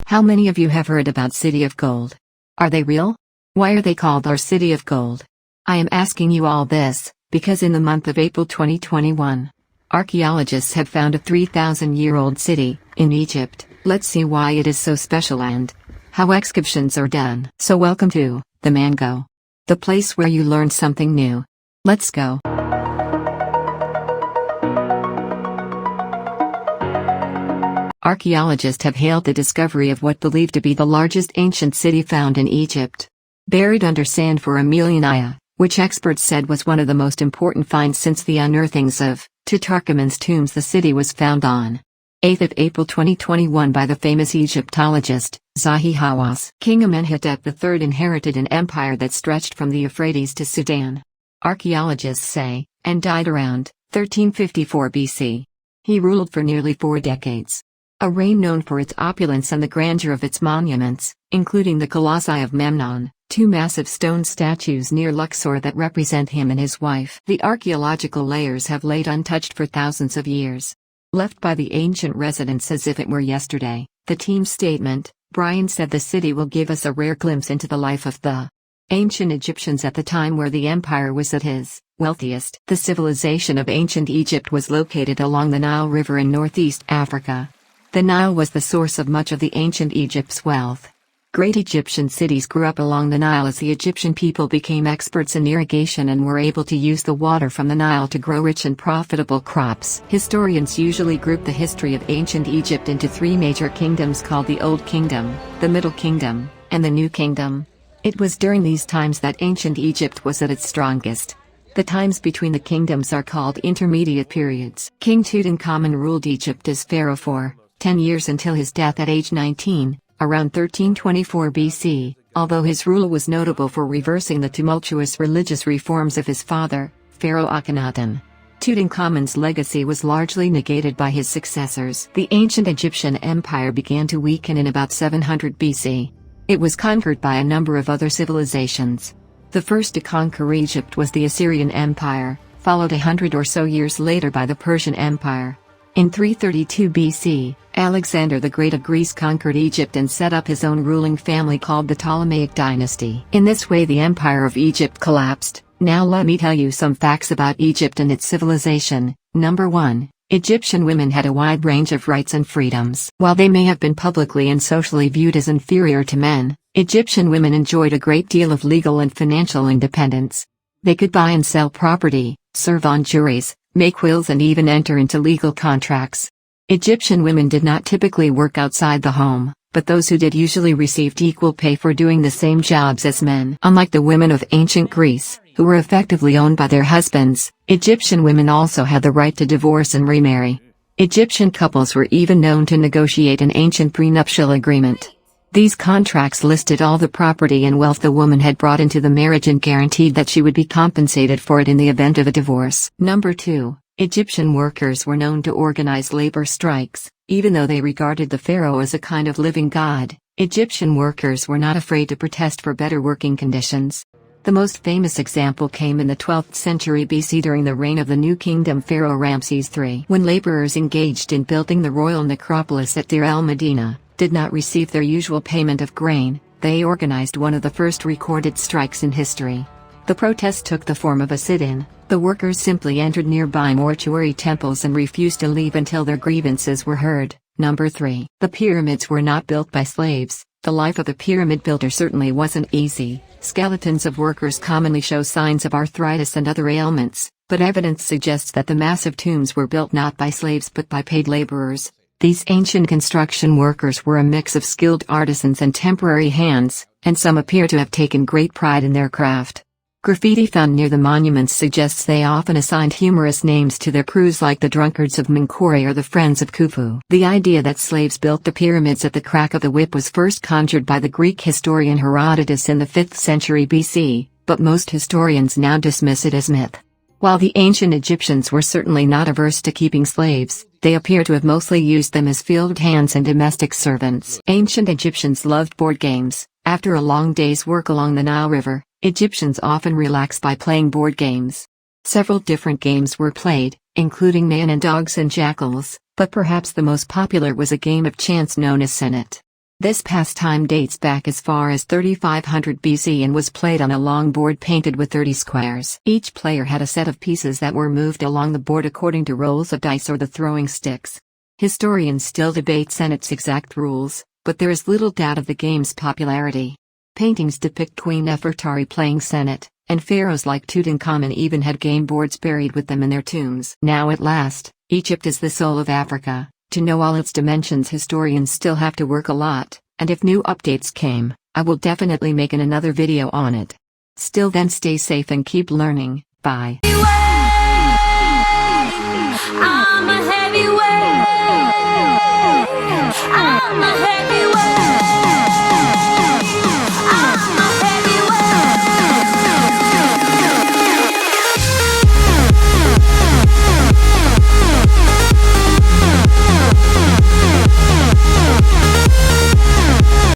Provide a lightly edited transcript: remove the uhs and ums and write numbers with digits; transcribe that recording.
How many of you have heard about City of Gold? Are they real? Why are they called our City of Gold? I am asking you all this, because in the month of April 2021, archaeologists have found a 3,000-year-old city, in Egypt. Let's see why it is so special and how excavations are done. So welcome to the Mango, the place where you learn something new. Let's go. Archaeologists have hailed the discovery of what believed to be the largest ancient city found in Egypt. Buried under sand for Amelia, which experts said was one of the most important finds since the unearthings of Tutankhamun's tombs, the city was found on 8th of April 2021 by the famous Egyptologist, Zahi Hawass. King Amenhotep III inherited an empire that stretched from the Euphrates to Sudan, archaeologists say, and died around 1354 BC. He ruled for nearly 4 decades. A reign known for its opulence and the grandeur of its monuments, including the Colossi of Memnon, 2 massive stone statues near Luxor that represent him and his wife. The archaeological layers have laid untouched for thousands of years. Left by the ancient residents as if it were yesterday, the team's statement, Brian said, the city will give us a rare glimpse into the life of the ancient Egyptians at the time where the empire was at its wealthiest. The civilization of ancient Egypt was located along the Nile River in northeast Africa. The Nile was the source of much of the ancient Egypt's wealth. Great Egyptian cities grew up along the Nile as the Egyptian people became experts in irrigation and were able to use the water from the Nile to grow rich and profitable crops. Historians usually group the history of ancient Egypt into 3 major kingdoms called the Old Kingdom, the Middle Kingdom, and the New Kingdom. It was during these times that ancient Egypt was at its strongest. The times between the kingdoms are called intermediate periods. King Tutankhamun ruled Egypt as pharaoh for 10 years until his death at age 19, around 1324 BC, although his rule was notable for reversing the tumultuous religious reforms of his father, Pharaoh Akhenaten. Tutankhamun's legacy was largely negated by his successors. The ancient Egyptian empire began to weaken in about 700 BC. It was conquered by a number of other civilizations. The first to conquer Egypt was the Assyrian Empire, followed 100 or so years later by the Persian Empire. In 332 BC, Alexander the Great of Greece conquered Egypt and set up his own ruling family called the Ptolemaic dynasty. In this way the Empire of Egypt collapsed. Now let me tell you some facts about Egypt and its civilization. Number 1. Egyptian women had a wide range of rights and freedoms. While they may have been publicly and socially viewed as inferior to men, Egyptian women enjoyed a great deal of legal and financial independence. They could buy and sell property, serve on juries, make wills and even enter into legal contracts. Egyptian women did not typically work outside the home, but those who did usually received equal pay for doing the same jobs as men. Unlike the women of ancient Greece, who were effectively owned by their husbands, Egyptian women also had the right to divorce and remarry. Egyptian couples were even known to negotiate an ancient prenuptial agreement. These contracts listed all the property and wealth the woman had brought into the marriage and guaranteed that she would be compensated for it in the event of a divorce. Number 2. Egyptian workers were known to organize labor strikes. Even though they regarded the pharaoh as a kind of living god, Egyptian workers were not afraid to protest for better working conditions. The most famous example came in the 12th century BC during the reign of the New Kingdom pharaoh Ramses III. When laborers engaged in building the royal necropolis at Deir el-Medina did not receive their usual payment of grain, they organized one of the first recorded strikes in history. The protest took the form of a sit-in. The workers simply entered nearby mortuary temples and refused to leave until their grievances were heard. Number 3. The pyramids were not built by slaves. The life of the pyramid builder certainly wasn't easy. Skeletons of workers commonly show signs of arthritis and other ailments, but evidence suggests that the massive tombs were built not by slaves but by paid laborers. These ancient construction workers were a mix of skilled artisans and temporary hands, and some appear to have taken great pride in their craft. Graffiti found near the monuments suggests they often assigned humorous names to their crews like the Drunkards of Menkaure or the Friends of Khufu. The idea that slaves built the pyramids at the crack of the whip was first conjured by the Greek historian Herodotus in the 5th century BC, but most historians now dismiss it as myth. While the ancient Egyptians were certainly not averse to keeping slaves, they appear to have mostly used them as field hands and domestic servants. Ancient Egyptians loved board games. After a long day's work along the Nile River, Egyptians often relaxed by playing board games. Several different games were played, including Man and Dogs and Jackals, but perhaps the most popular was a game of chance known as Senet. This pastime dates back as far as 3500 BC and was played on a long board painted with 30 squares. Each player had a set of pieces that were moved along the board according to rolls of dice or the throwing sticks. Historians still debate Senet's exact rules, but there is little doubt of the game's popularity. Paintings depict Queen Nefertari playing Senet, and pharaohs like Tutankhamun even had game boards buried with them in their tombs. Now at last, Egypt is the soul of Africa. To know all its dimensions, historians still have to work a lot, and if new updates came, I will definitely make another video on it. Still then, stay safe and keep learning. Bye.